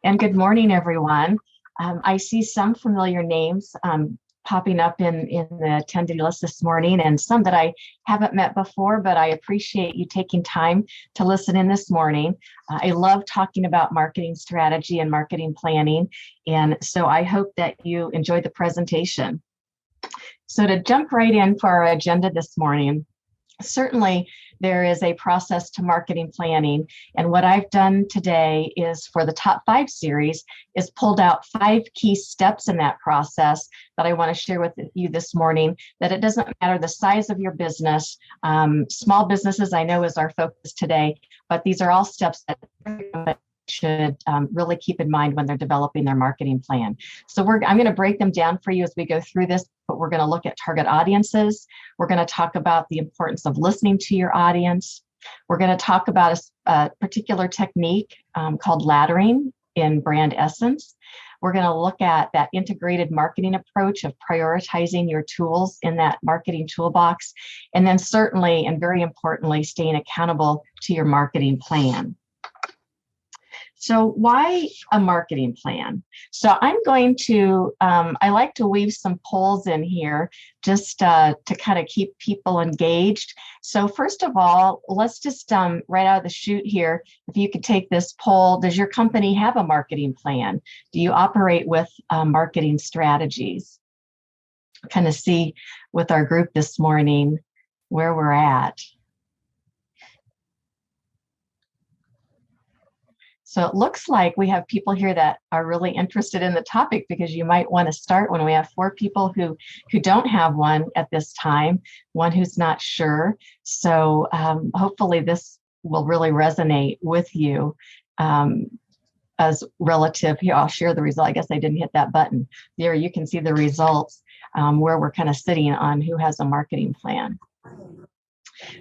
And good morning, everyone. I see some familiar names popping up in the attendee list this morning, and some that I haven't met before, but I appreciate you taking time to listen in this morning. I love talking about marketing strategy and marketing planning, and so I hope that you enjoyed the presentation. So to jump right in for our agenda this morning, certainly there is a process to marketing planning, and what I've done today is for the top 5 series is pulled out 5 key steps in that process that I want to share with you this morning, that it doesn't matter the size of your business. Small businesses I know is our focus today, but these are all steps that should really keep in mind when they're developing their marketing plan. So I'm going to break them down for you as we go through this, but we're going to look at target audiences. We're going to talk about the importance of listening to your audience. We're going to talk about a particular technique called laddering in brand essence. We're going to look at that integrated marketing approach of prioritizing your tools in that marketing toolbox. And then certainly, and very importantly, staying accountable to your marketing plan. So why a marketing plan? So I'm going to, I like to weave some polls in here just to kind of keep people engaged. So first of all, let's just right out of the chute here, if you could take this poll, does your company have a marketing plan? Do you operate with marketing strategies? Kind of see with our group this morning where we're at. So it looks like we have people here that are really interested in the topic, because you might want to start when we have 4 people who don't have one at this time, one who's not sure. So hopefully this will really resonate with you as relative. Here, I'll share the result. I guess I didn't hit that button. There you can see the results where we're kind of sitting on who has a marketing plan.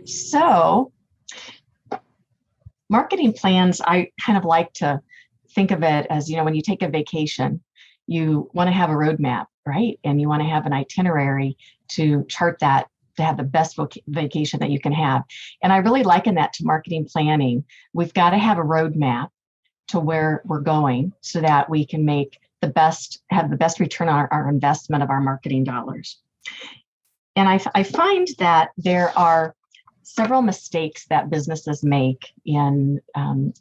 So marketing plans, I kind of like to think of it as, when you take a vacation, you want to have a roadmap, right? And you want to have an itinerary to chart that, to have the best vacation that you can have. And I really liken that to marketing planning. We've got to have a roadmap to where we're going so that we can have the best return on our investment of our marketing dollars. And I find that there are several mistakes that businesses make in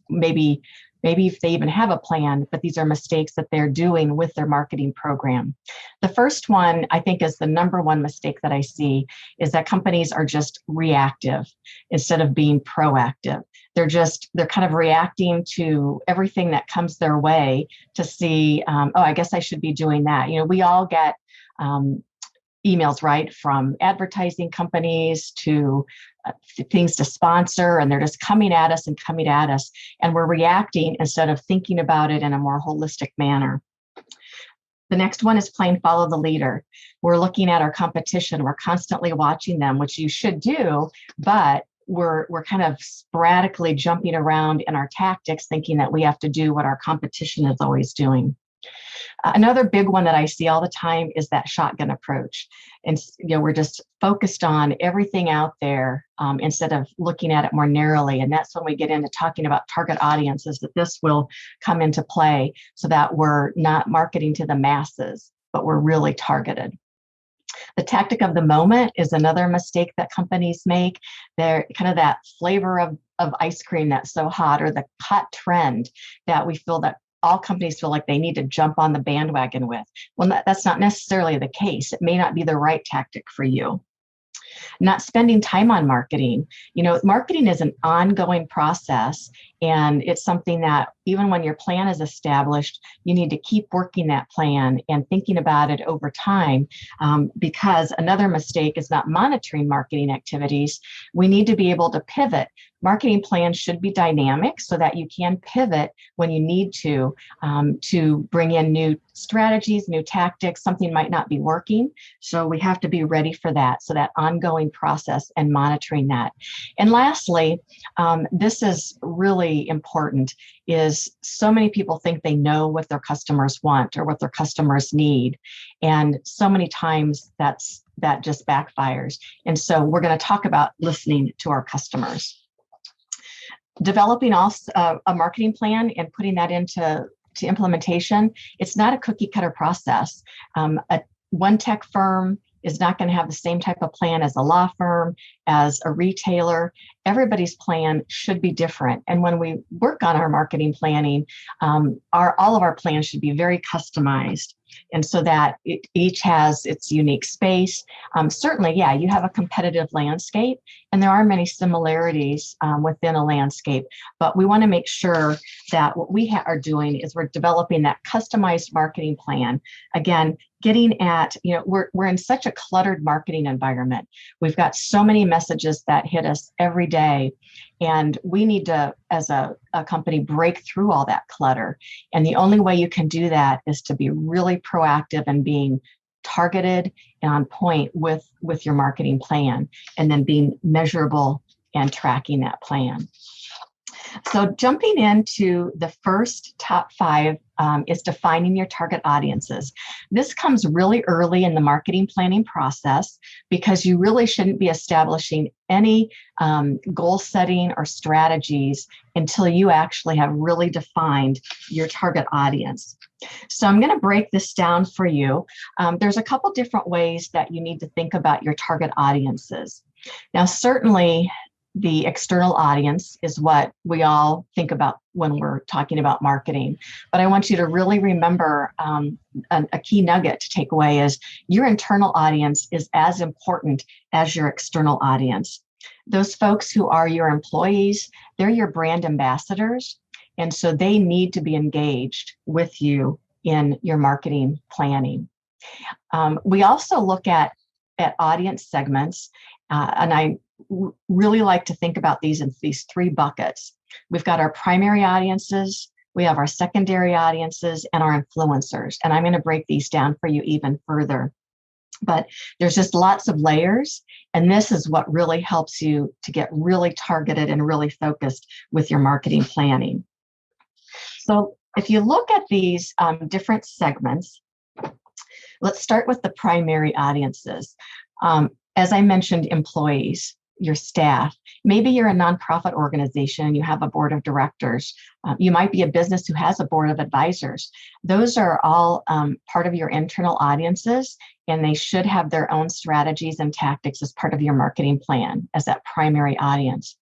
maybe if they even have a plan, but these are mistakes that they're doing with their marketing program. The first one, I think, is the number one mistake that I see, is that companies are just reactive instead of being proactive. They're kind of reacting to everything that comes their way to see, I guess I should be doing that. We all get emails, right, from advertising companies to things to sponsor, and they're just coming at us, and we're reacting instead of thinking about it in a more holistic manner. The next one is plain follow the leader. We're looking at our competition. We're constantly watching them, which you should do, but we're kind of sporadically jumping around in our tactics, thinking that we have to do what our competition is always doing. Another big one that I see all the time is that shotgun approach. And we're just focused on everything out there instead of looking at it more narrowly. And that's when we get into talking about target audiences, that this will come into play, so that we're not marketing to the masses, but we're really targeted. The tactic of the moment is another mistake that companies make. They're kind of that flavor of ice cream that's so hot, or the hot trend that we feel that all companies feel like they need to jump on the bandwagon with. Well, that's not necessarily the case. It may not be the right tactic for you. Not spending time on marketing. Marketing is an ongoing process, and it's something that even when your plan is established, you need to keep working that plan and thinking about it over time, because another mistake is not monitoring marketing activities. We need to be able to pivot. Marketing plans should be dynamic so that you can pivot when you need to bring in new strategies, new tactics. Something might not be working, so we have to be ready for that. So that ongoing process and monitoring that. And lastly, this is really important, is so many people think they know what their customers want or what their customers need. And so many times that just backfires. And so we're going to talk about listening to our customers. Developing a marketing plan and putting that into to implementation, it's not a cookie cutter process. One tech firm is not going to have the same type of plan as a law firm, as a retailer. Everybody's plan should be different. And when we work on our marketing planning, all of our plans should be very customized. And so that each has its unique space. Certainly, yeah, you have a competitive landscape, and there are many similarities within a landscape, but we want to make sure that what we are doing is we're developing that customized marketing plan. Again, getting at, we're in such a cluttered marketing environment. We've got so many messages that hit us every day, and we need to, as a company, break through all that clutter. And the only way you can do that is to be really proactive and being targeted and on point with your marketing plan, and then being measurable and tracking that plan. So jumping into the first top 5 is defining your target audiences. This comes really early in the marketing planning process, because you really shouldn't be establishing any goal setting or strategies until you actually have really defined your target audience. So I'm going to break this down for you. There's a couple different ways that you need to think about your target audiences. Now, certainly, the external audience is what we all think about when we're talking about marketing. But I want you to really remember a key nugget to take away is your internal audience is as important as your external audience. Those folks who are your employees, they're your brand ambassadors. And so they need to be engaged with you in your marketing planning. We also look at audience segments, and I really like to think about these in these 3 buckets. We've got our primary audiences, we have our secondary audiences, and our influencers. And I'm going to break these down for you even further. But there's just lots of layers, and this is what really helps you to get really targeted and really focused with your marketing planning. So if you look at these different segments, let's start with the primary audiences. As I mentioned, employees, your staff. Maybe you're a nonprofit organization and you have a board of directors. You might be a business who has a board of advisors. Those are all part of your internal audiences, and they should have their own strategies and tactics as part of your marketing plan as that primary audience.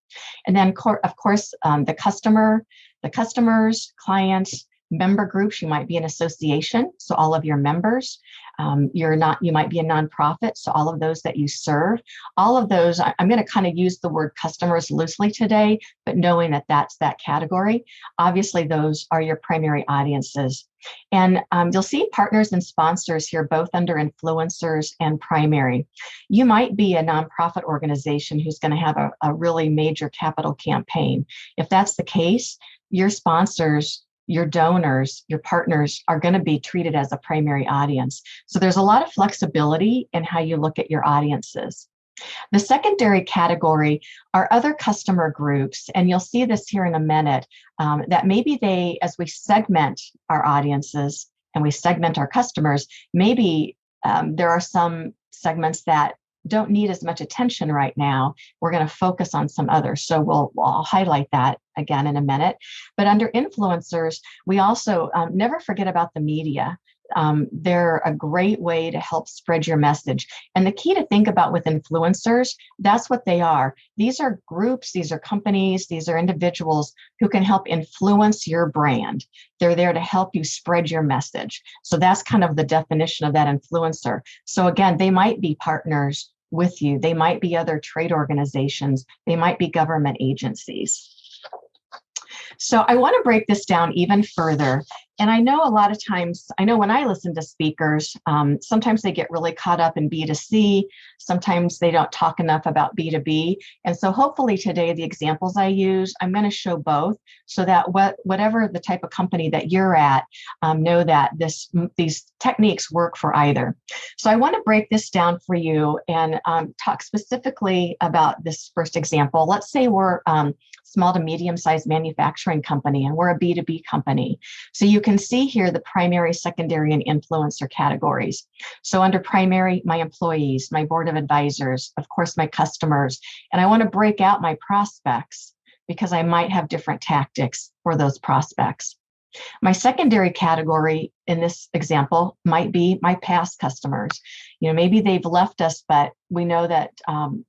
And then, of course, the customers, clients, member groups. You might be an association, so all of your members. You might be a nonprofit, so all of those that you serve. All of those, I'm going to kind of use the word customers loosely today, but knowing that that's that category. Obviously, those are your primary audiences. And you'll see partners and sponsors here, both under influencers and primary. You might be a nonprofit organization who's going to have a really major capital campaign. If that's the case, your sponsors, your donors, your partners are going to be treated as a primary audience. So there's a lot of flexibility in how you look at your audiences. The secondary category are other customer groups, and you'll see this here in a minute, that maybe as we segment our audiences and we segment our customers, maybe there are some segments that don't need as much attention right now. We're going to focus on some others. So I'll highlight that again in a minute. But under influencers, we also never forget about the media. They're a great way to help spread your message. And the key to think about with influencers, that's what they are. These are groups, these are companies, these are individuals who can help influence your brand. They're there to help you spread your message. So that's kind of the definition of that influencer. So again, they might be partners with you. They might be other trade organizations. They might be government agencies. So I want to break this down even further. And I know a lot of times, when I listen to speakers, sometimes they get really caught up in B2C. Sometimes they don't talk enough about B2B. And so hopefully today, the examples I use, I'm going to show both so that whatever the type of company that you're at, know that these techniques work for either. So I want to break this down for you and talk specifically about this first example. Let's say we're small to medium-sized manufacturing company, and we're a B2B company. So you can see here the primary, secondary, and influencer categories. So under primary, my employees, my board of advisors, of course, my customers, and I want to break out my prospects because I might have different tactics for those prospects. My secondary category in this example might be my past customers. Maybe they've left us, but we know that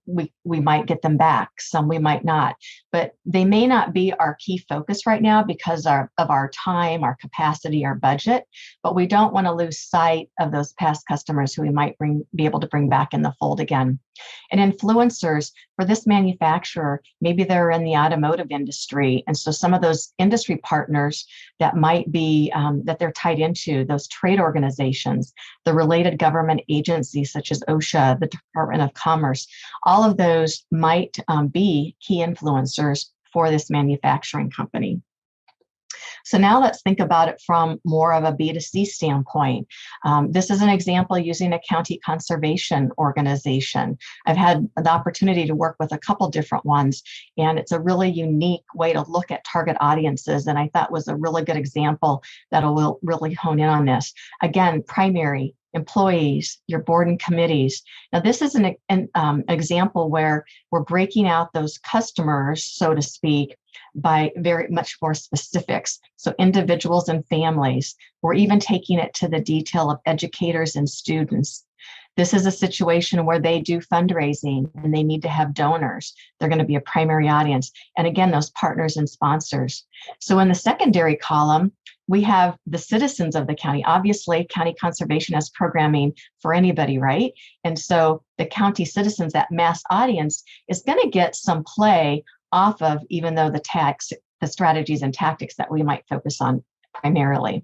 we might get them back. Some we might not, but they may not be our key focus right now because of our time, our capacity, our budget. But we don't want to lose sight of those past customers who we might be able to bring back in the fold again. And influencers for this manufacturer, maybe they're in the automotive industry, and so some of those industry partners that might be that they're tied into, those trade organizations, the related government agencies such as OSHA, the Department of Commerce, all of those might be key influencers for this manufacturing company. So now let's think about it from more of a B2C standpoint. This is an example using a county conservation organization. I've had the opportunity to work with a couple different ones, and it's a really unique way to look at target audiences, and I thought was a really good example that will really hone in on this. Again, primary employees, your board and committees. Now, this is an example where we're breaking out those customers, so to speak, by very much more specifics. So individuals and families. We're even taking it to the detail of educators and students. This is a situation where they do fundraising and they need to have donors. They're going to be a primary audience. And again, those partners and sponsors. So in the secondary column, we have the citizens of the county. Obviously, county conservation has programming for anybody, right? And so the county citizens, that mass audience, is going to get some play off of, even though the strategies and tactics that we might focus on primarily.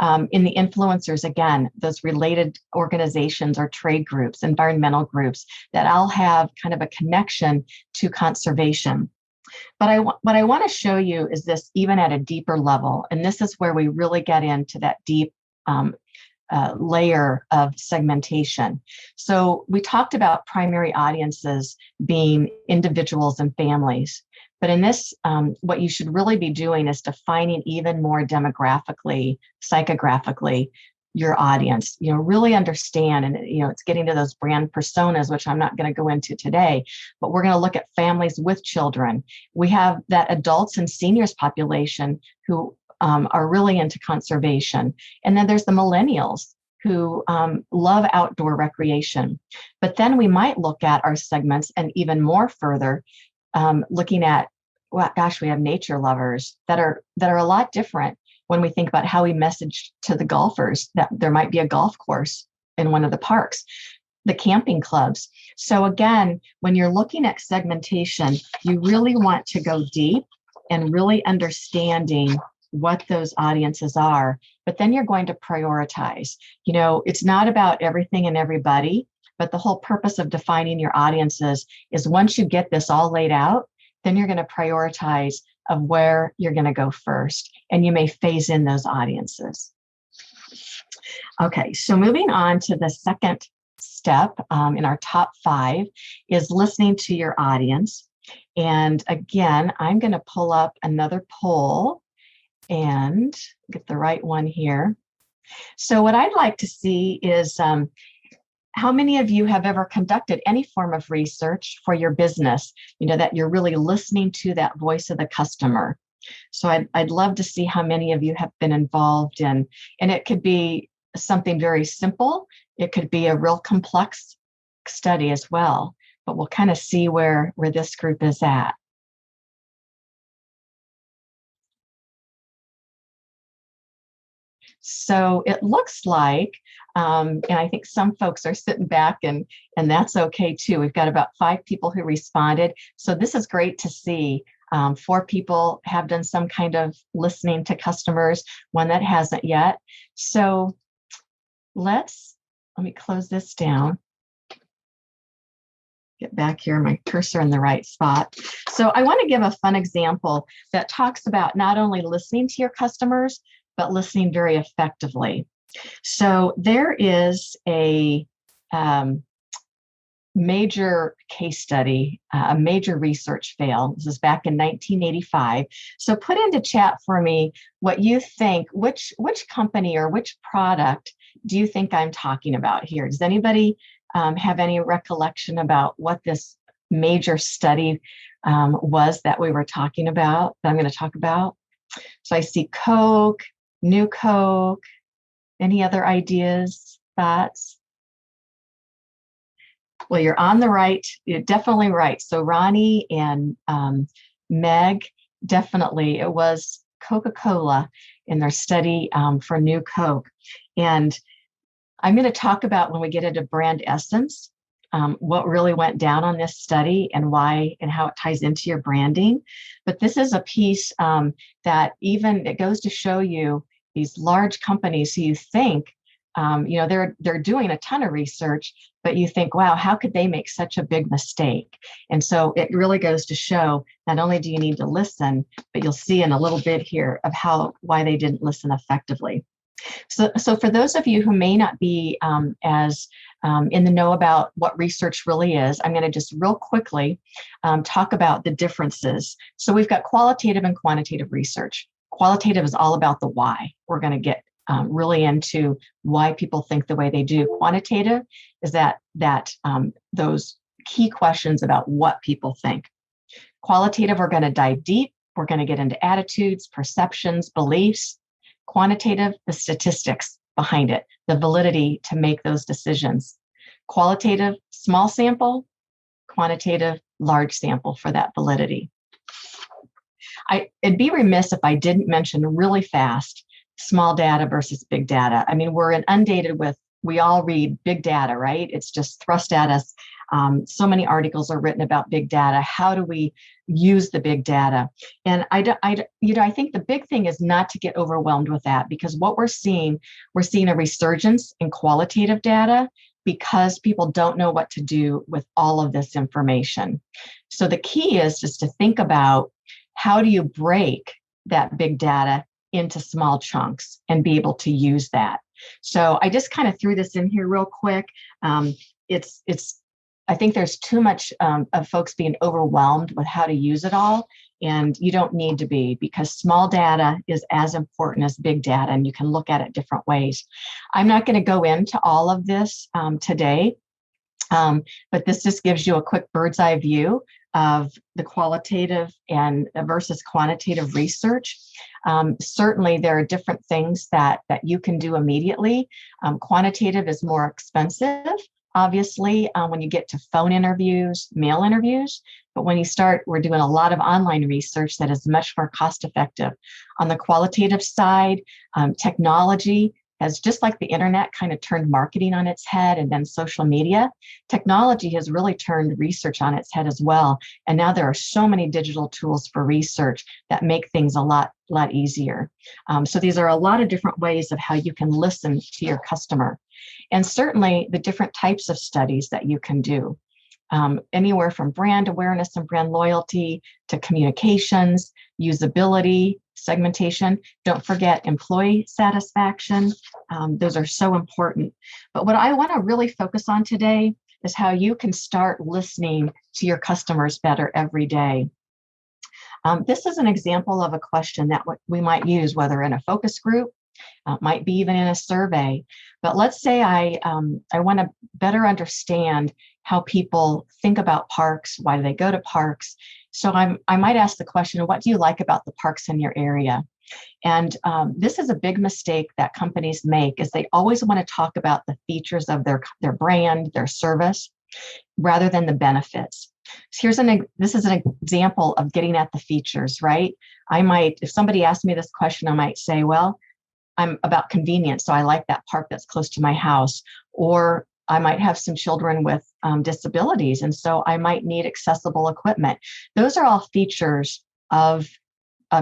In the influencers, again, those related organizations or trade groups, environmental groups that all have kind of a connection to conservation. But what I want to show you is this even at a deeper level, and this is where we really get into that deep layer of segmentation. So we talked about primary audiences being individuals and families. But in this, what you should really be doing is defining even more demographically, psychographically, your audience, really understand. And, it's getting to those brand personas, which I'm not going to go into today, but we're going to look at families with children. We have that adults and seniors population who are really into conservation. And then there's the millennials who love outdoor recreation. But then we might look at our segments and even more further, looking at, well, gosh, we have nature lovers that are a lot different when we think about how we message to the golfers that there might be a golf course in one of the parks, the camping clubs. So again, when you're looking at segmentation, you really want to go deep and really understanding what those audiences are, but then you're going to prioritize. It's not about everything and everybody, but the whole purpose of defining your audiences is once you get this all laid out, then you're going to prioritize of where you're going to go first, and you may phase in those audiences. Okay, so moving on to the second step in our top 5 is listening to your audience. And again, I'm going to pull up another poll and get the right one here. So what I'd like to see is how many of you have ever conducted any form of research for your business, that you're really listening to that voice of the customer. So I'd love to see how many of you have been involved in, and it could be something very simple. It could be a real complex study as well, but we'll kind of see where this group is at. So it looks like, and I think some folks are sitting back and that's okay too. We've got about 5 people who responded. So this is great to see. 4 people have done some kind of listening to customers, 1 that hasn't yet. So let me close this down. Get back here, my cursor in the right spot. So I want to give a fun example that talks about not only listening to your customers, but listening very effectively. So there is a major case study, a major research fail. This is back in 1985. So put into chat for me what you think, which company or which product do you think I'm talking about here? Does anybody have any recollection about what this major study was that we were talking about, that I'm going to talk about? So I see Coke, new Coke. Any other ideas, thoughts? Well, you're on the right. You're definitely right. So Ronnie and Meg, definitely, it was Coca-Cola in their study for new Coke. And I'm going to talk about when we get into brand essence, what really went down on this study and why and how it ties into your branding. But this is a piece that even it goes to show you these large companies who you think, they're doing a ton of research, but you think, wow, how could they make such a big mistake? And so it really goes to show not only do you need to listen, but you'll see in a little bit here of why they didn't listen effectively. So for those of you who may not be as in the know about what research really is, I'm going to just real quickly talk about the differences. So we've got qualitative and quantitative research. Qualitative is all about the why. We're going to get really into why people think the way they do. Quantitative is those key questions about what people think. Qualitative, we're going to dive deep. We're going to get into attitudes, perceptions, beliefs. Quantitative, the statistics behind it, the validity to make those decisions. Qualitative, small sample. Quantitative, large sample for that validity. It'd be remiss if I didn't mention really fast small data versus big data. I mean, we're inundated with, we all read big data, right? It's just thrust at us. So many articles are written about big data. How do we use the big data? And I think the big thing is not to get overwhelmed with that, because what we're seeing a resurgence in qualitative data because people don't know what to do with all of this information. So the key is just to think about, how do you break that big data into small chunks and be able to use that? So I just kind of threw this in here real quick. I think there's too much of folks being overwhelmed with how to use it all, and you don't need to be, because small data is as important as big data, and you can look at it different ways. I'm not going to go into all of this today, but this just gives you a quick bird's eye view of the qualitative and versus quantitative research. Certainly, there are different things that you can do immediately. Quantitative is more expensive, obviously, when you get to phone interviews, mail interviews. But when you start, we're doing a lot of online research that is much more cost effective. On the qualitative side, technology has, just like the internet kind of turned marketing on its head, and then social media, technology has really turned research on its head as well. And now there are so many digital tools for research that make things a lot easier. So these are a lot of different ways of how you can listen to your customer. And certainly the different types of studies that you can do. Anywhere from brand awareness and brand loyalty to communications, usability, segmentation. Don't forget employee satisfaction. Those are so important. But what I want to really focus on today is how you can start listening to your customers better every day. This is an example of a question that we might use, whether in a focus group, might be even in a survey. But let's say I want to better understand how people think about parks. Why do they go to parks? So I might ask the question, what do you like about the parks in your area? And this is a big mistake that companies make, is they always want to talk about the features of their brand, their service, rather than the benefits. So this is an example of getting at the features, right? If somebody asked me this question, I might say, well, I'm about convenience, so I like that park that's close to my house. Or I might have some children with disabilities, and so I might need accessible equipment. Those are all features of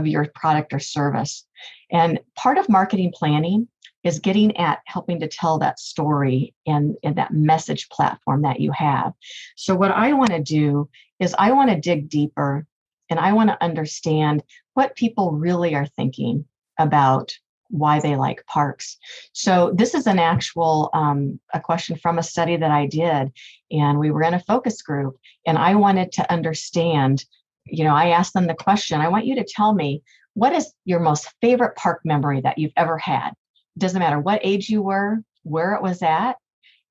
your product or service. And part of marketing planning is getting at helping to tell that story and that message platform that you have. So what I want to do is I want to dig deeper, and I want to understand what people really are thinking about why they like parks. So this is an actual a question from a study that I did, and we were in a focus group, and I wanted to understand, I asked them the question, I want you to tell me, what is your most favorite park memory that you've ever had? It doesn't matter what age you were, where it was at.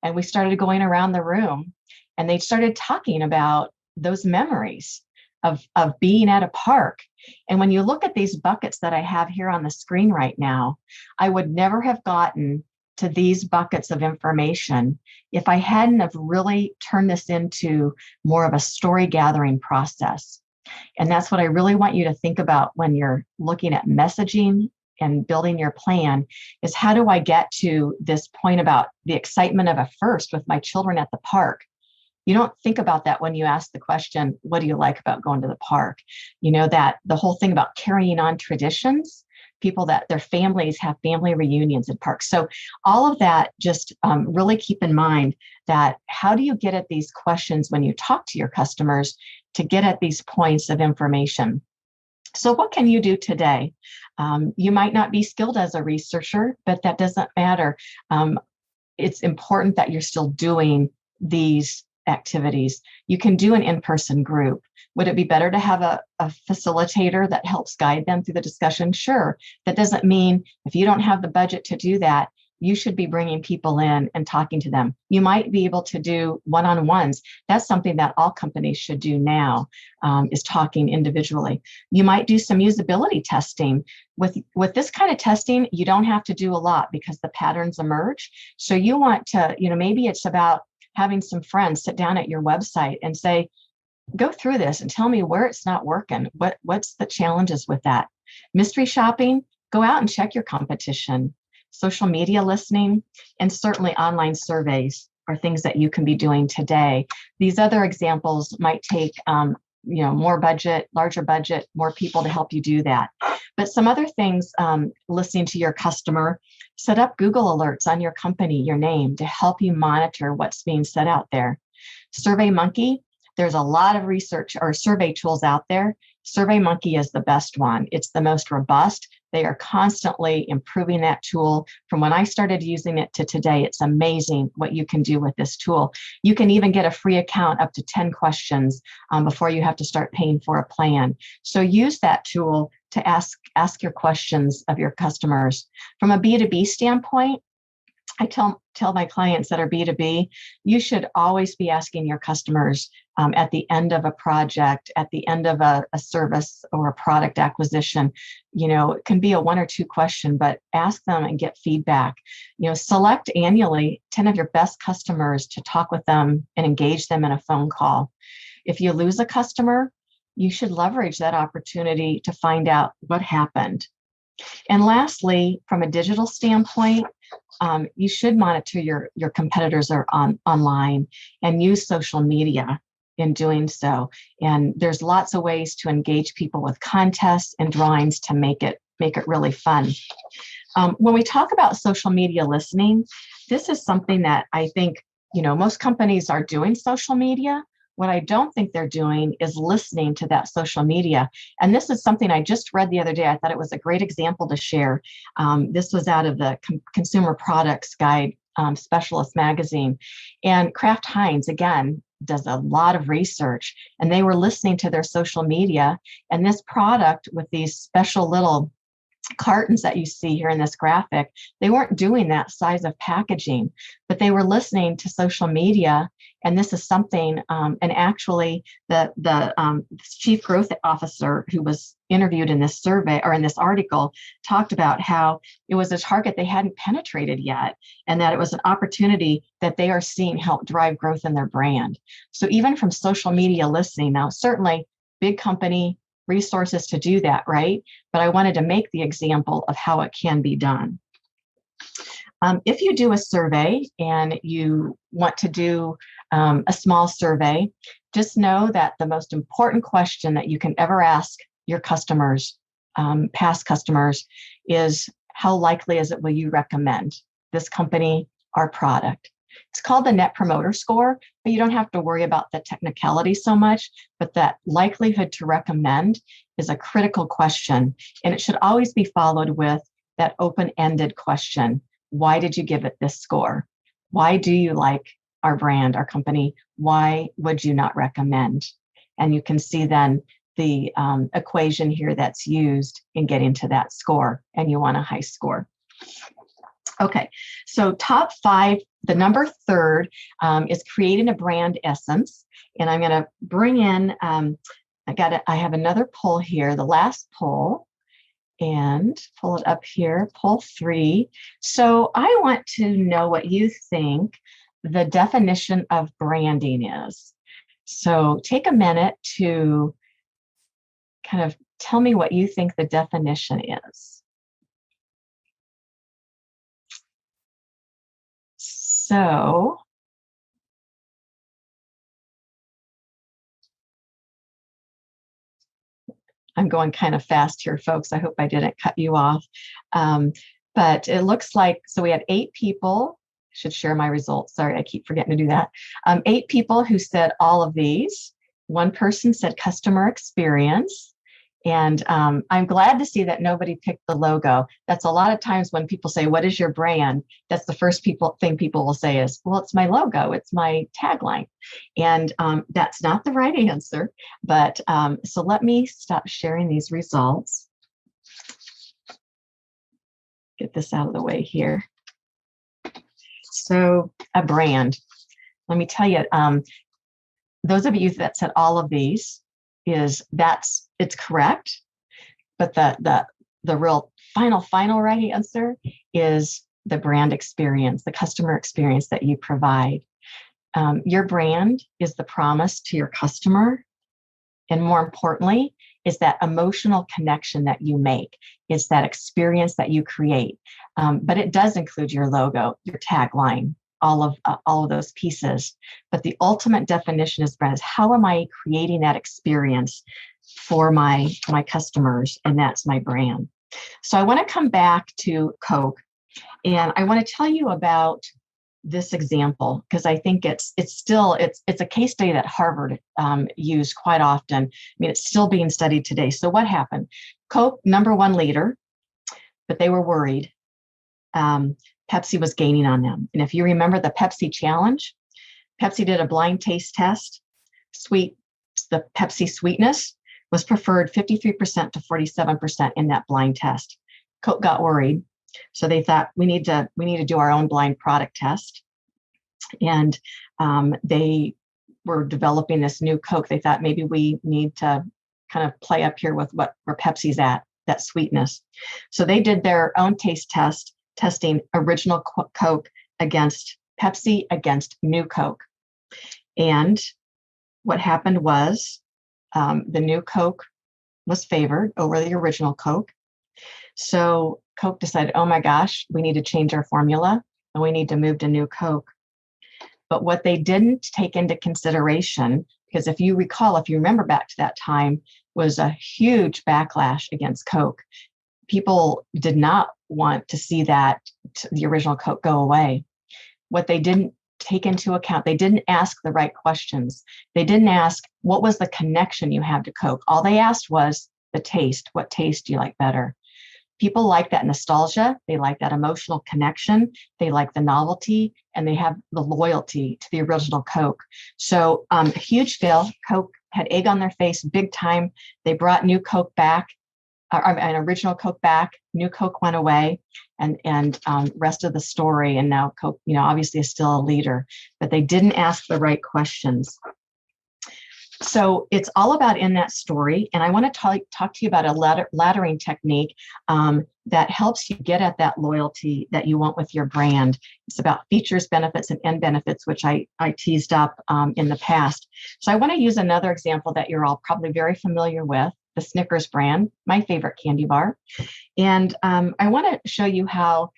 And we started going around the room, and they started talking about those memories of being at a park. And when you look at these buckets that I have here on the screen right now, I would never have gotten to these buckets of information if I hadn't have really turned this into more of a story gathering process. And that's what I really want you to think about when you're looking at messaging and building your plan, is how do I get to this point about the excitement of a first with my children at the park? You don't think about that when you ask the question, what do you like about going to the park? You know, that the whole thing about carrying on traditions, people that their families have family reunions in parks. So all of that, just really keep in mind that how do you get at these questions when you talk to your customers to get at these points of information? So what can you do today? You might not be skilled as a researcher, but that doesn't matter. It's important that you're still doing these activities. You can do an in-person group. Would it be better to have a facilitator that helps guide them through the discussion? Sure. That doesn't mean if you don't have the budget to do that, you should be bringing people in and talking to them. You might be able to do one-on-ones. That's something that all companies should do now, is talking individually. You might do some usability testing. With this kind of testing, you don't have to do a lot because the patterns emerge. So you want to, maybe it's about having some friends sit down at your website and say, go through this and tell me where it's not working. What's the challenges with that? Mystery shopping, go out and check your competition. Social media listening, and certainly online surveys are things that you can be doing today. These other examples might take more budget, larger budget, more people to help you do that. But some other things, listening to your customer, set up Google alerts on your company, your name, to help you monitor what's being said out there. SurveyMonkey, there's a lot of research or survey tools out there. SurveyMonkey is the best one. It's the most robust. They are constantly improving that tool. From when I started using it to today, it's amazing what you can do with this tool. You can even get a free account up to 10 questions before you have to start paying for a plan. So use that tool to ask your questions of your customers. From a B2B standpoint, I tell my clients that are B2B, you should always be asking your customers at the end of a project, at the end of a service or a product acquisition. It can be a 1 or 2 question, but ask them and get feedback. Select annually 10 of your best customers to talk with them and engage them in a phone call. If you lose a customer, you should leverage that opportunity to find out what happened. And lastly, from a digital standpoint, you should monitor your competitors are online and use social media in doing so. And there's lots of ways to engage people with contests and drawings to make it really fun. When we talk about social media listening, this is something that I think, most companies are doing social media. What I don't think they're doing is listening to that social media. And this is something I just read the other day. I thought it was a great example to share. This was out of the Consumer Products Guide Specialist magazine. And Kraft Heinz, again, does a lot of research. And they were listening to their social media. And this product with these special little cartons that you see here in this graphic, they weren't doing that size of packaging, but they were listening to social media. And this is something, and actually the chief growth officer who was interviewed in this survey or in this article talked about how it was a target they hadn't penetrated yet, and that it was an opportunity that they are seeing help drive growth in their brand. So even from social media listening, now certainly big company, resources to do that, right? But I wanted to make the example of how it can be done. If you do a survey and you want to do a small survey, just know that the most important question that you can ever ask your customers, past customers, is how likely is it will you recommend this company, our product? It's called the Net Promoter Score, but you don't have to worry about the technicality so much, but that likelihood to recommend is a critical question. And it should always be followed with that open-ended question. Why did you give it this score? Why do you like our brand, our company? Why would you not recommend? And you can see then the equation here that's used in getting to that score, and you want a high score. Okay, so top 5, the number 3rd is creating a brand essence. And I'm going to bring in I have another poll here, the last poll, and pull it up here, poll 3. So I want to know what you think the definition of branding is. So take a minute to kind of tell me what you think the definition is. So I'm going kind of fast here, folks. I hope I didn't cut you off. But it looks like, so we had 8 people. I should share my results. Sorry, I keep forgetting to do that. 8 people who said all of these. 1 person said customer experience. And I'm glad to see that nobody picked the logo. That's a lot of times when people say, what is your brand? That's the first thing people will say is, well, it's my logo, it's my tagline. And that's not the right answer. But so let me stop sharing these results. Get this out of the way here. So a brand, let me tell you, those of you that said all of these, it's correct, but the real final right answer is the brand experience, the customer experience that you provide. Your brand is the promise to your customer, and more importantly, is that emotional connection that you make. It's that experience that you create, but it does include your logo, your tagline, all of those pieces. But the ultimate definition is brand is how am I creating that experience for my customers, and that's my brand. So I want to come back to Coke, and I want to tell you about this example because I think it's a case study that Harvard used quite often. I mean, it's still being studied today. So what happened? Coke, #1 leader, but they were worried. Pepsi was gaining on them. And if you remember the Pepsi challenge, Pepsi did a blind taste test. The Pepsi sweetness was preferred 53% to 47% in that blind test. Coke got worried. So they thought we need to do our own blind product test. And they were developing this new Coke. They thought maybe we need to kind of play up here with where Pepsi's at, that sweetness. So they did their own taste test, testing original Coke against Pepsi against new Coke. And what happened was the new Coke was favored over the original Coke. So Coke decided, oh my gosh, we need to change our formula and we need to move to new Coke. But what they didn't take into consideration, because if you remember back to that time, was a huge backlash against Coke. People did not want to see the original Coke go away. What they didn't take into account, they didn't ask the right questions. They didn't ask, what was the connection you have to Coke? All they asked was the taste. What taste do you like better? People like that nostalgia. They like that emotional connection. They like the novelty, and they have the loyalty to the original Coke. So a huge fail. Coke had egg on their face big time. They brought new Coke back, an original Coke back. New Coke went away, and rest of the story. And now Coke, obviously is still a leader, but they didn't ask the right questions. So it's all about in that story. And I want to talk to you about a laddering technique that helps you get at that loyalty that you want with your brand. It's about features, benefits, and end benefits, which I teased up in the past. So I want to use another example that you're all probably very familiar with, the Snickers brand, my favorite candy bar. And I want to show you how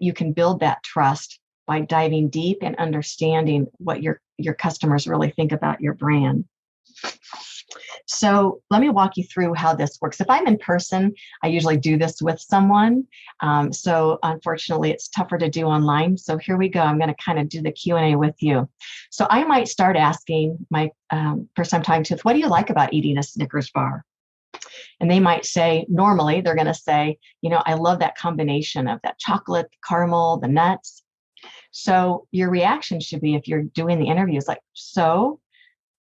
you can build that trust by diving deep and understanding what your customers really think about your brand. So let me walk you through how this works. If I'm in person, I usually do this with someone. So unfortunately, it's tougher to do online. So here we go. I'm going to kind of do the Q&A with you. So I might start asking my person I'm talking to, what do you like about eating a Snickers bar? And they might say, normally they're going to say, I love that combination of that chocolate, caramel, the nuts. So your reaction should be, if you're doing the interview, is like, so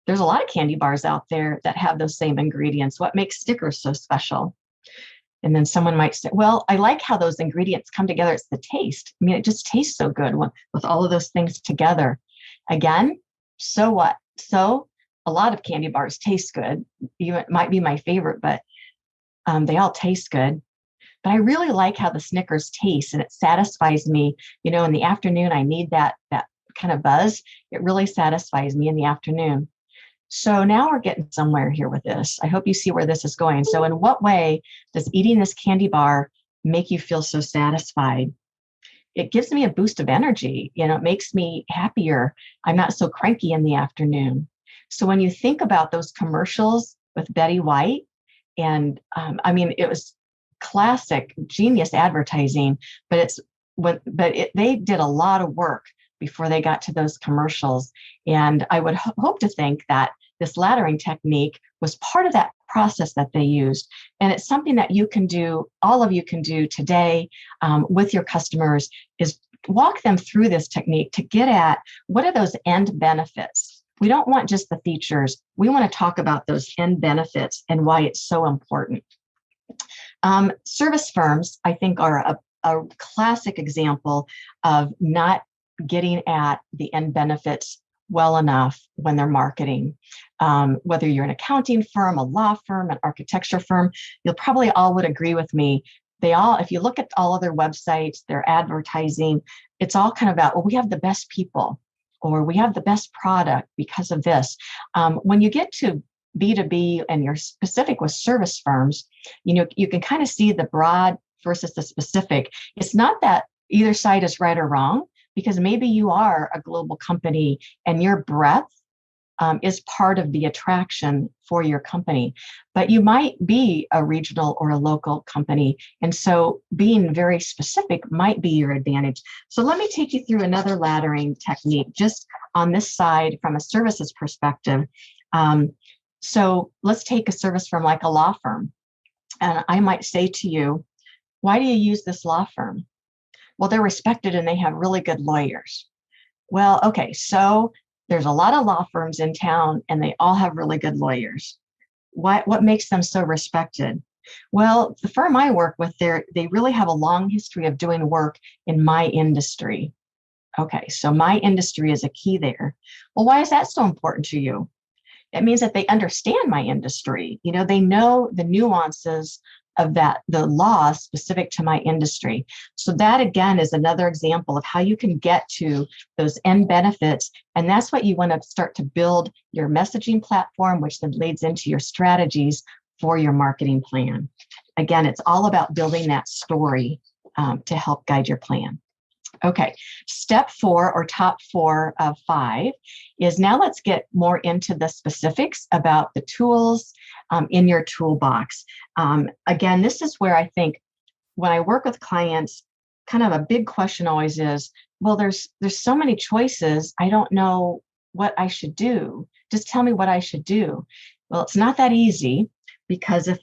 there's a lot of candy bars out there that have those same ingredients. What makes Snickers so special? And then someone might say, well, I like how those ingredients come together. It's the taste. I mean, it just tastes so good with all of those things together. Again, so what? So a lot of candy bars taste good. It might be my favorite, but they all taste good. But I really like how the Snickers taste, and it satisfies me. In the afternoon, I need that kind of buzz. It really satisfies me in the afternoon. So now we're getting somewhere here with this. I hope you see where this is going. So in what way does eating this candy bar make you feel so satisfied? It gives me a boost of energy. It makes me happier. I'm not so cranky in the afternoon. So when you think about those commercials with Betty White, and it was classic genius advertising, but they did a lot of work before they got to those commercials. And I would hope to think that this laddering technique was part of that process that they used. And it's something that you can do, all of you can do today with your customers, is walk them through this technique to get at what are those end benefits. We don't want just the features. We want to talk about those end benefits and why it's so important. Service firms, I think, are a classic example of not getting at the end benefits well enough when they're marketing. Whether you're an accounting firm, a law firm, an architecture firm, you'll probably all would agree with me. If you look at all of their websites, their advertising, it's all kind of about, well, we have the best people, or we have the best product because of this. When you get to B2B and you're specific with service firms, you can kind of see the broad versus the specific. It's not that either side is right or wrong, because maybe you are a global company and your breadth is part of the attraction for your company, but you might be a regional or a local company. And so being very specific might be your advantage. So let me take you through another laddering technique just on this side from a services perspective. So let's take a service firm like a law firm. And I might say to you, why do you use this law firm? Well, they're respected and they have really good lawyers. Well, okay, so there's a lot of law firms in town and they all have really good lawyers. What makes them so respected? Well, the firm I work with, they really have a long history of doing work in my industry. Okay, so my industry is a key there. Well, why is that so important to you? It means that they understand my industry. They know the nuances of the law specific to my industry. So that, again, is another example of how you can get to those end benefits. And that's what you want to start to build your messaging platform, which then leads into your strategies for your marketing plan. Again, it's all about building that story to help guide your plan. Okay, step 4 or top 4 of 5 is now let's get more into the specifics about the tools in your toolbox. Again, this is where I think when I work with clients, kind of a big question always is, well, there's so many choices. I don't know what I should do. Just tell me what I should do. Well, it's not that easy, because if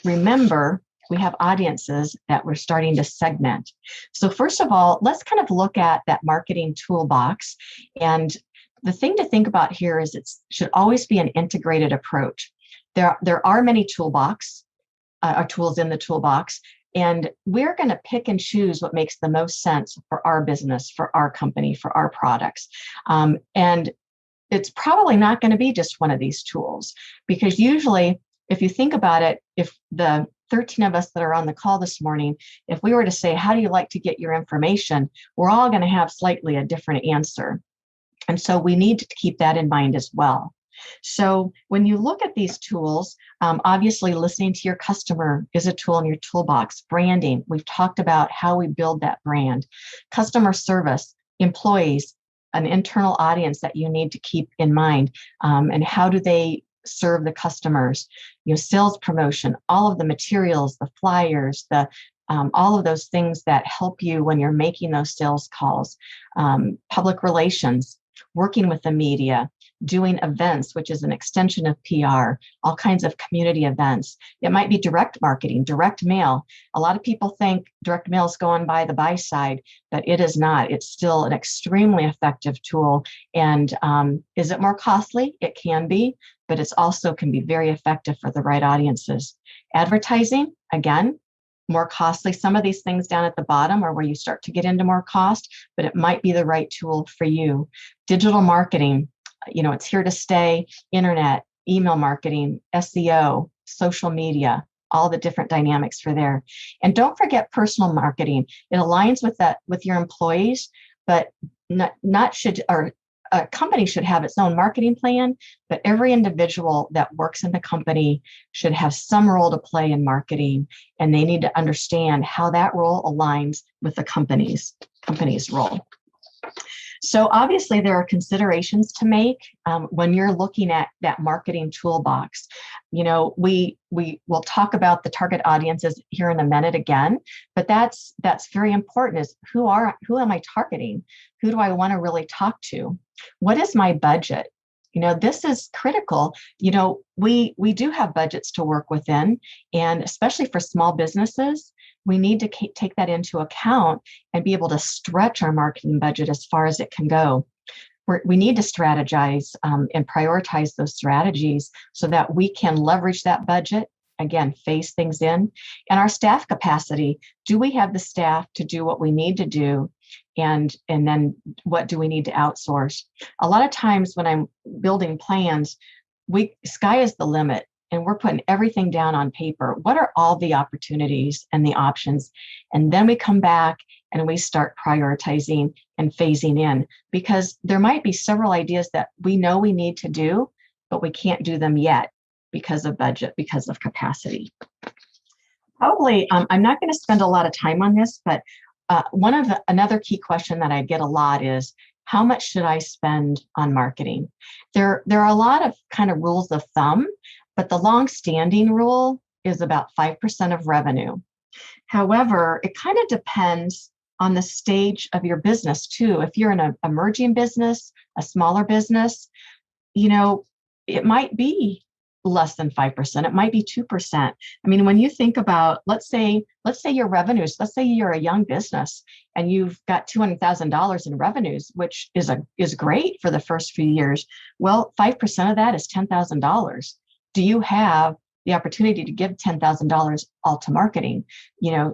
remember, we have audiences that we're starting to segment. So first of all, let's kind of look at that marketing toolbox. And the thing to think about here is it should always be an integrated approach. There are many tools in the toolbox, and we're going to pick and choose what makes the most sense for our business, for our company, for our products. And it's probably not going to be just one of these tools, because usually, if you think about it, if the 13 of us that are on the call this morning, if we were to say, how do you like to get your information? We're all going to have slightly a different answer. And so we need to keep that in mind as well. So when you look at these tools, obviously listening to your customer is a tool in your toolbox. Branding, we've talked about how we build that brand. Customer service, employees, an internal audience that you need to keep in mind, and how do they serve the customers, sales promotion, all of the materials, the flyers, all of those things that help you when you're making those sales calls, public relations, working with the media, doing events, which is an extension of PR, all kinds of community events. It might be direct marketing, direct mail. A lot of people think direct mail is going by the buy side, but it is not. It's still an extremely effective tool. And is it more costly? It can be, but it's also can be very effective for the right audiences. Advertising, again, more costly. Some of these things down at the bottom are where you start to get into more cost, but it might be the right tool for you. Digital marketing, It's here to stay. Internet, email marketing, SEO, social media, all the different dynamics for there. And don't forget personal marketing. It aligns with your employees, but not should, or a company should have its own marketing plan, but every individual that works in the company should have some role to play in marketing, and they need to understand how that role aligns with the company's role. So obviously there are considerations to make when you're looking at that marketing toolbox. We will talk about the target audiences here in a minute again, but that's very important, is who am I targeting? Who do I want to really talk to? What is my budget? This is critical. We do have budgets to work within, and especially for small businesses, we need to take that into account and be able to stretch our marketing budget as far as it can go. We need to strategize and prioritize those strategies so that we can leverage that budget, again, phase things in. And our staff capacity, do we have the staff to do what we need to do? And then what do we need to outsource? A lot of times when I'm building plans, sky is the limit. And we're putting everything down on paper. What are all the opportunities and the options? And then we come back and we start prioritizing and phasing in, because there might be several ideas that we know we need to do, but we can't do them yet because of budget, because of capacity. Probably, I'm not going to spend a lot of time on this, but another key question that I get a lot is, how much should I spend on marketing? There are a lot of kind of rules of thumb, but the long-standing rule is about 5% of revenue. However, it kind of depends on the stage of your business too. If you're in an emerging business, a smaller business, it might be less than 5%. It might be 2%. I mean, when you think about, let's say your revenues, let's say you're a young business and you've got $200,000 in revenues, which is great for the first few years. Well, 5% of that is $10,000. Do you have the opportunity to give $10,000 all to marketing?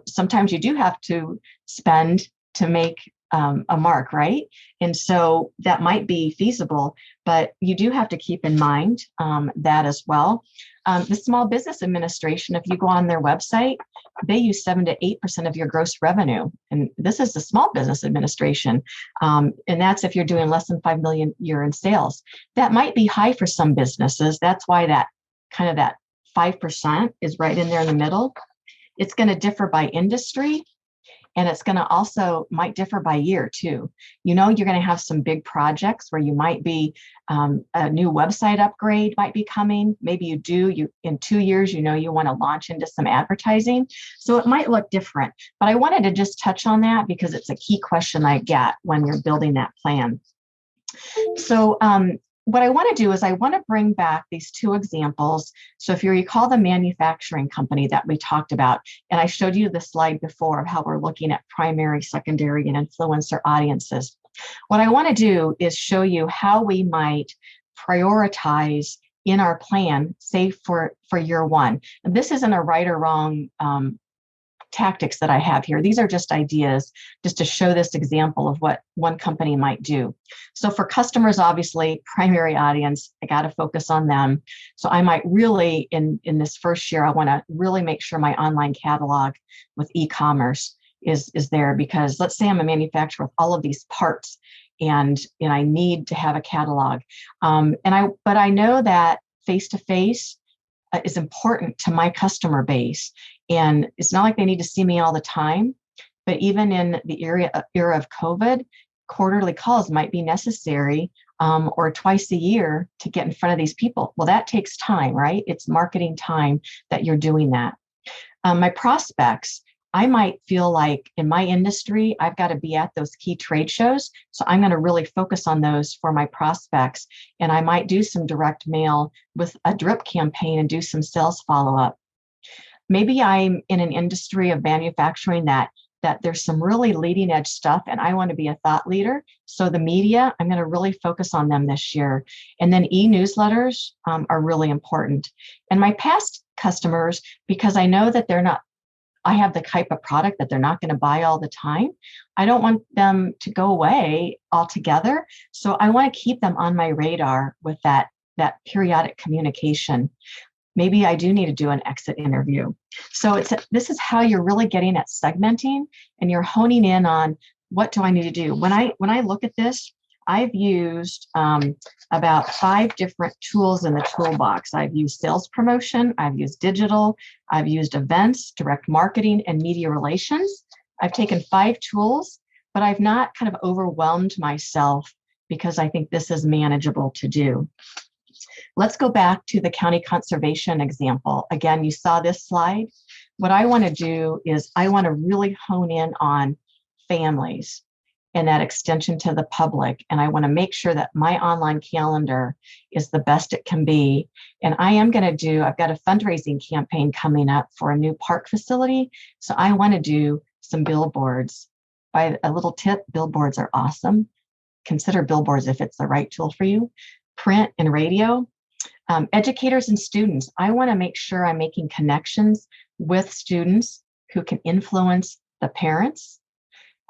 Sometimes you do have to spend to make a mark, right? And so that might be feasible, but you do have to keep in mind that as well. The Small Business Administration, if you go on their website, they use 7 to 8% of your gross revenue. And this is the Small Business Administration. And that's if you're doing less than 5 million a year in sales. That might be high for some businesses. That's why that 5% is right in there in the middle. It's going to differ by industry, and it's going to also might differ by year too. You're going to have some big projects where you might be a new website upgrade might be coming. Maybe you in 2 years, you want to launch into some advertising. So it might look different, but I wanted to just touch on that because it's a key question I get when you're building that plan. So what I want to do is I want to bring back these two examples. So if you recall the manufacturing company that we talked about, and I showed you the slide before of how we're looking at primary, secondary, and influencer audiences. What I want to do is show you how we might prioritize in our plan, say for year one. And this isn't a right or wrong tactics that I have here. These are just ideas just to show this example of what one company might do. So for customers, obviously, primary audience, I got to focus on them. So I might really, in this first year, I want to really make sure my online catalog with e-commerce is there, because let's say I'm a manufacturer with all of these parts and I need to have a catalog. But I know that face-to-face is important to my customer base. And it's not like they need to see me all the time, but even in the era of COVID, quarterly calls might be necessary, or twice a year to get in front of these people. Well, that takes time, right? It's marketing time that you're doing that. My prospects, I might feel like in my industry, I've got to be at those key trade shows. So I'm going to really focus on those for my prospects. And I might do some direct mail with a drip campaign and do some sales follow-up. Maybe I'm in an industry of manufacturing that there's some really leading edge stuff and I want to be a thought leader. So the media, I'm going to really focus on them this year. And then e-newsletters are really important. And my past customers, because I know that they're not I have the type of product that they're not going to buy all the time. I don't want them to go away altogether. So I want to keep them on my radar with that periodic communication. Maybe I do need to do an exit interview. So this is how you're really getting at segmenting, and you're honing in on what do I need to do. When I look at this, I've used about 5 different tools in the toolbox. I've used sales promotion, I've used digital, I've used events, direct marketing, and media relations. I've taken 5 tools, but I've not kind of overwhelmed myself because I think this is manageable to do. Let's go back to the county conservation example. Again, you saw this slide. What I want to do is I want to really hone in on families and that extension to the public. And I want to make sure that my online calendar is the best it can be. And I've got a fundraising campaign coming up for a new park facility. So I want to do some billboards. By a little tip, billboards are awesome. Consider billboards if it's the right tool for you. Print and radio. Educators and students, I want to make sure I'm making connections with students who can influence the parents.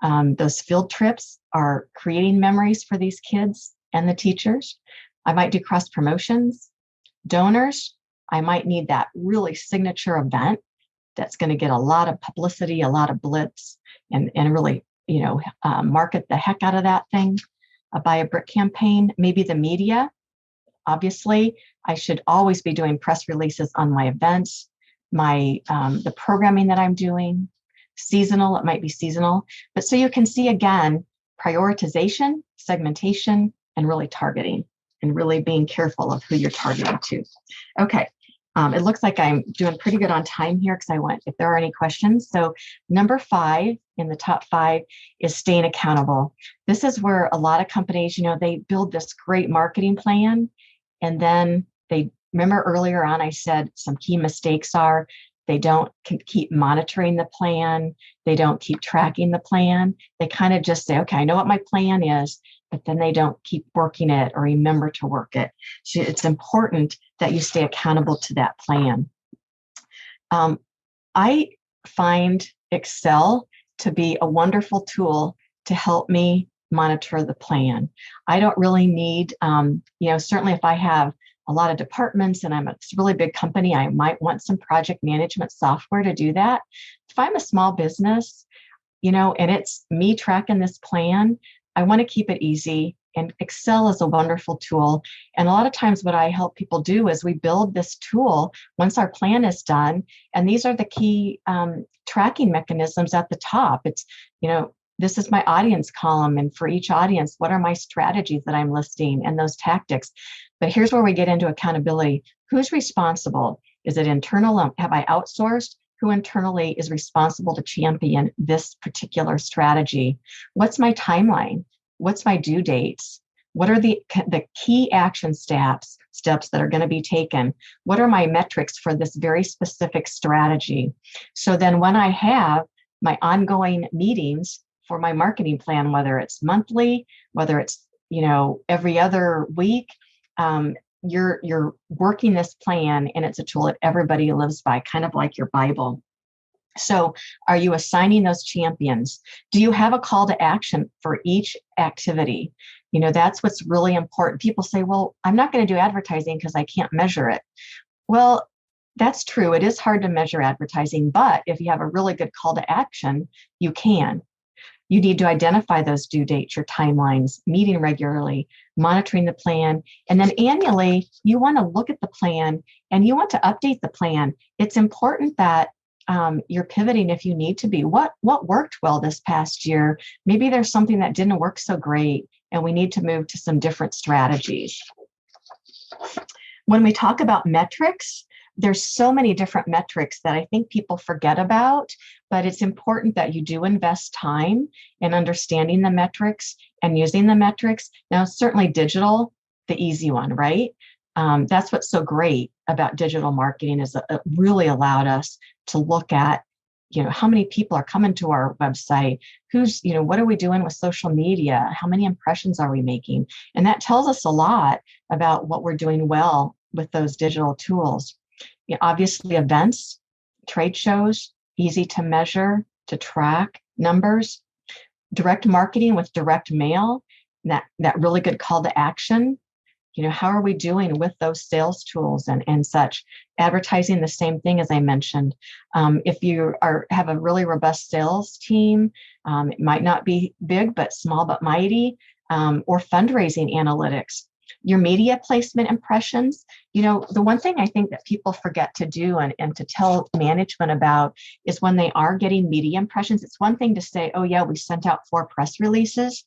Those field trips are creating memories for these kids and the teachers. I might do cross promotions. Donors, I might need that really signature event that's going to get a lot of publicity, a lot of blitz, and really, market the heck out of that thing. A buy a brick campaign, maybe the media. Obviously, I should always be doing press releases on my events, the programming that I'm doing. Seasonal, it might be seasonal. But so you can see again, prioritization, segmentation, and really targeting, and really being careful of who you're targeting to. Okay, it looks like I'm doing pretty good on time here because if there are any questions. So number 5 in the top 5 is staying accountable. This is where a lot of companies, they build this great marketing plan, and then remember earlier on I said some key mistakes are they don't keep monitoring the plan. They don't keep tracking the plan. They kind of just say, okay, I know what my plan is, but then they don't keep working it or remember to work it. So it's important that you stay accountable to that plan. I find Excel to be a wonderful tool to help me monitor the plan. I don't really need, certainly if I have a lot of departments and I'm a really big company, I might want some project management software to do that. If I'm a small business, and it's me tracking this plan, I want to keep it easy. And Excel is a wonderful tool. And a lot of times what I help people do is we build this tool once our plan is done. And these are the key tracking mechanisms at the top. It's, this is my audience column. And for each audience, what are my strategies that I'm listing and those tactics? But here's where we get into accountability. Who's responsible? Is it internal? Have I outsourced? Who internally is responsible to champion this particular strategy? What's my timeline? What's my due dates? What are the key action steps that are going to be taken? What are my metrics for this very specific strategy? So then when I have my ongoing meetings for my marketing plan, whether it's monthly, whether it's, every other week, you're working this plan, and it's a tool that everybody lives by, kind of like your Bible. So are you assigning those champions? Do you have a call to action for each activity? That's what's really important. People say, well, I'm not going to do advertising because I can't measure it. Well, that's true. It is hard to measure advertising, but if you have a really good call to action, you can. You need to identify those due dates, your timelines, meeting regularly, monitoring the plan. And then annually, you want to look at the plan and you want to update the plan. It's important that you're pivoting if you need to be. What worked well this past year? Maybe there's something that didn't work so great and we need to move to some different strategies. When we talk about metrics, there's so many different metrics that I think people forget about, but it's important that you do invest time in understanding the metrics and using the metrics. Now, certainly digital, the easy one, right? That's what's so great about digital marketing is it really allowed us to look at, how many people are coming to our website, what are we doing with social media? How many impressions are we making? And that tells us a lot about what we're doing well with those digital tools. Obviously events, trade shows, easy to measure, to track numbers. Direct marketing with direct mail, that really good call to action. How are we doing with those sales tools and such? Advertising, the same thing as I mentioned. If you have a really robust sales team, it might not be big, but small but mighty, or fundraising analytics. Your media placement impressions. The one thing I think that people forget to do and to tell management about is when they are getting media impressions, it's one thing to say, oh yeah, we sent out 4 press releases,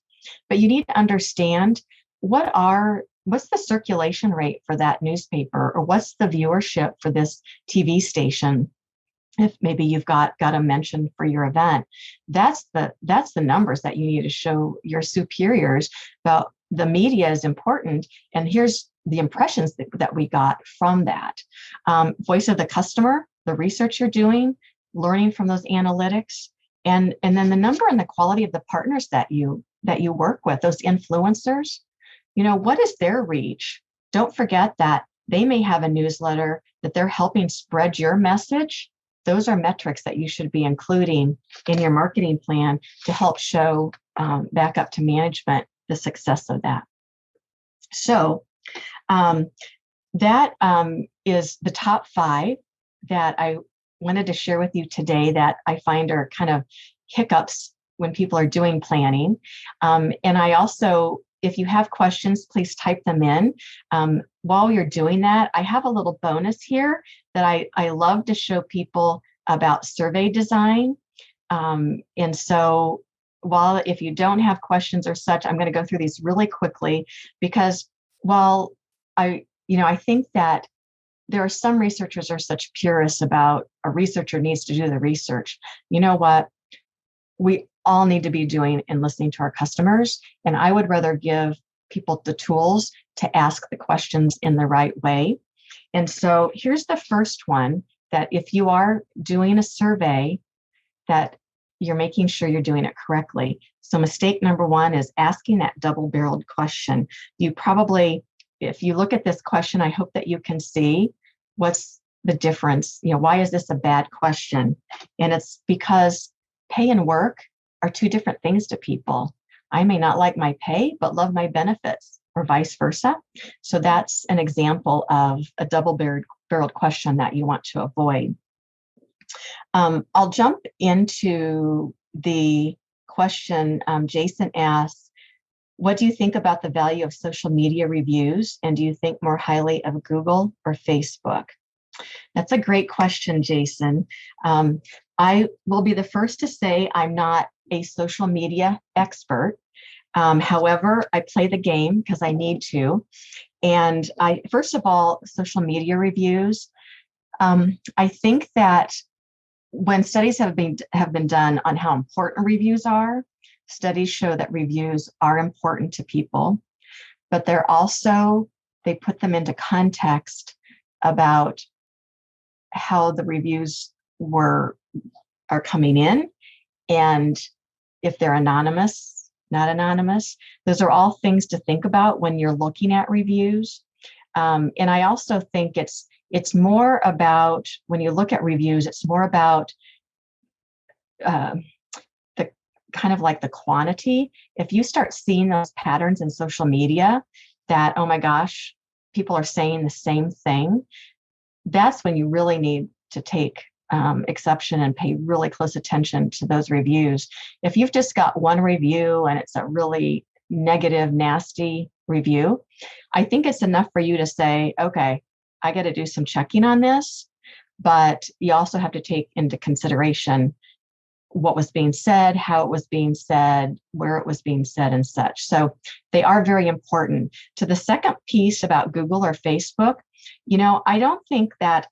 but you need to understand what's the circulation rate for that newspaper, or what's the viewership for this TV station. If maybe you've got a mention for your event, that's the numbers that you need to show your superiors about. The media is important, and here's the impressions that we got from that. Voice of the customer, the research you're doing, learning from those analytics, and then the number and the quality of the partners that you work with, those influencers. What is their reach? Don't forget that they may have a newsletter that they're helping spread your message. Those are metrics that you should be including in your marketing plan to help show back up to management the success of that. So that is the top 5 that I wanted to share with you today that I find are kind of hiccups when people are doing planning. And I also, if you have questions, please type them in. While you're doing that, I have a little bonus here that I love to show people about survey design. And so if you don't have questions or such, I'm going to go through these really quickly, because while I think that there are some researchers are such purists about a researcher needs to do the research. You know what? We all need to be doing and listening to our customers. And I would rather give people the tools to ask the questions in the right way. And so here's the first one, that if you are doing a survey, that you're making sure you're doing it correctly. So mistake number 1 is asking that double-barreled question. You probably, if you look at this question, I hope that you can see what's the difference. Why is this a bad question? And it's because pay and work are 2 different things to people. I may not like my pay, but love my benefits, or vice versa. So that's an example of a double-barreled question that you want to avoid. I'll jump into the question. Jason asks, what do you think about the value of social media reviews? And do you think more highly of Google or Facebook? That's a great question, Jason. I will be the first to say I'm not a social media expert. However, I play the game because I need to. And first of all, social media reviews. I think that when studies have been done on how important reviews are, studies show that reviews are important to people, but they put them into context about how the reviews are coming in, and if they're anonymous, not anonymous. Those are all things to think about when you're looking at reviews. And I also think it's more about, when you look at reviews, it's more about the kind of like the quantity. If you start seeing those patterns in social media that, oh my gosh, people are saying the same thing, that's when you really need to take exception and pay really close attention to those reviews. If you've just got one review and it's a really negative, nasty review, I think it's enough for you to say, okay, I got to do some checking on this, but you also have to take into consideration what was being said, how it was being said, where it was being said, and such. So they are very important. To the second piece about Google or Facebook, I don't think that,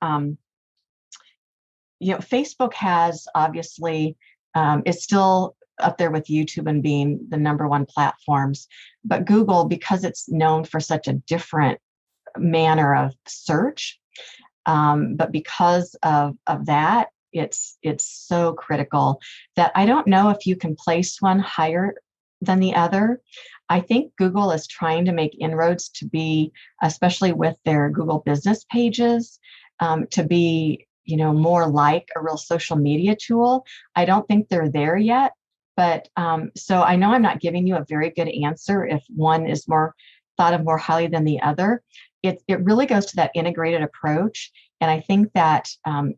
Facebook has obviously, is still up there with YouTube and being the number 1 platforms, but Google, because it's known for such a different manner of search, but because of that, it's so critical that I don't know if you can place one higher than the other. I think Google is trying to make inroads to be, especially with their Google business pages, to be more like a real social media tool. I don't think they're there yet. But so I know I'm not giving you a very good answer if one is more thought of more highly than the other. It really goes to that integrated approach. And I think that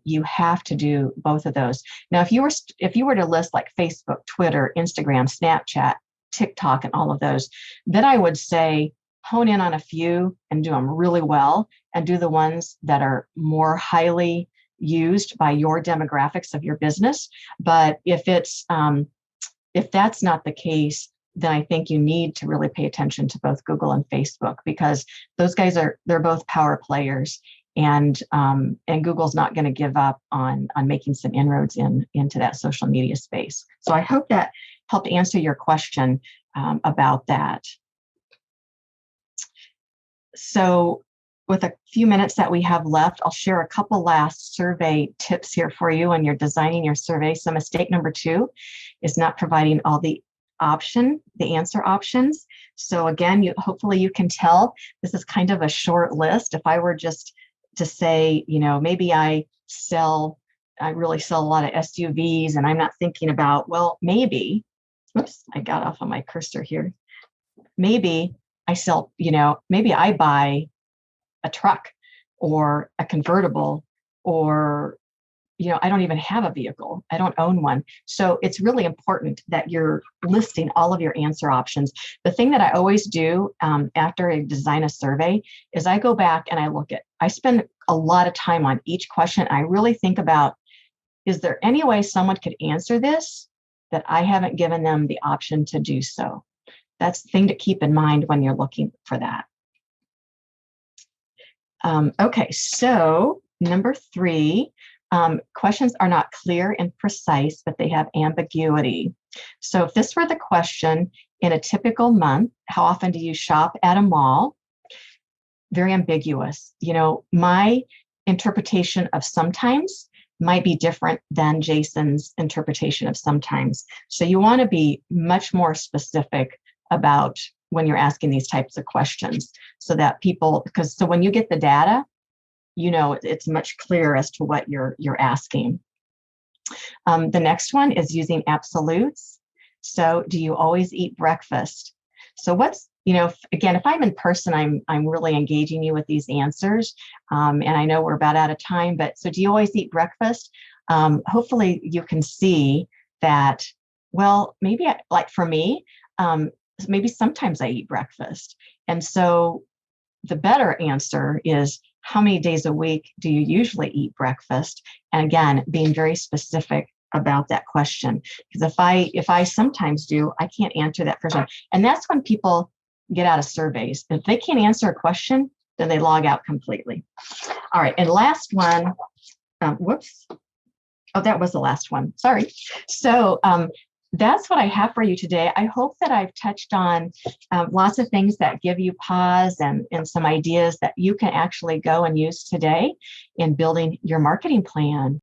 you have to do both of those. Now, if you were to list like Facebook, Twitter, Instagram, Snapchat, TikTok, and all of those, then I would say hone in on a few and do them really well, and do the ones that are more highly used by your demographics of your business. But if that's not the case, then I think you need to really pay attention to both Google and Facebook, because those guys they're both power players, and Google's not going to give up on making some inroads into that social media space. So I hope that helped answer your question about that. So with a few minutes that we have left, I'll share a couple last survey tips here for you when you're designing your survey. So mistake number 2 is not providing all the answer options. So again, hopefully you can tell this is kind of a short list. If I were just to say, maybe I really sell a lot of SUVs, and I'm not thinking about, well, maybe, whoops, I got off on my cursor here. Maybe I sell, maybe I buy a truck or a convertible, or I don't even have a vehicle. I don't own one. So it's really important that you're listing all of your answer options. The thing that I always do after I design a survey is I go back and I spend a lot of time on each question. I really think about, is there any way someone could answer this that I haven't given them the option to do so? That's the thing to keep in mind when you're looking for that. Okay, so number 3, questions are not clear and precise, but they have ambiguity. So if this were the question, in a typical month, how often do you shop at a mall? Very ambiguous. My interpretation of sometimes might be different than Jason's interpretation of sometimes. So you want to be much more specific about when you're asking these types of questions, so that so when you get the data, it's much clearer as to what you're asking. The next one is using absolutes. So do you always eat breakfast? So again, if I'm in person, I'm really engaging you with these answers. And I know we're about out of time, but so do you always eat breakfast? Hopefully you can see that, well, maybe like for me, maybe sometimes I eat breakfast. And so the better answer is, how many days a week do you usually eat breakfast? And again, being very specific about that question. Because if I sometimes do, I can't answer that first one. And that's when people get out of surveys. If they can't answer a question, then they log out completely. All right, and last one, whoops. Oh, that was the last one, sorry. So that's what I have for you today. I hope that I've touched on lots of things that give you pause and some ideas that you can actually go and use today in building your marketing plan.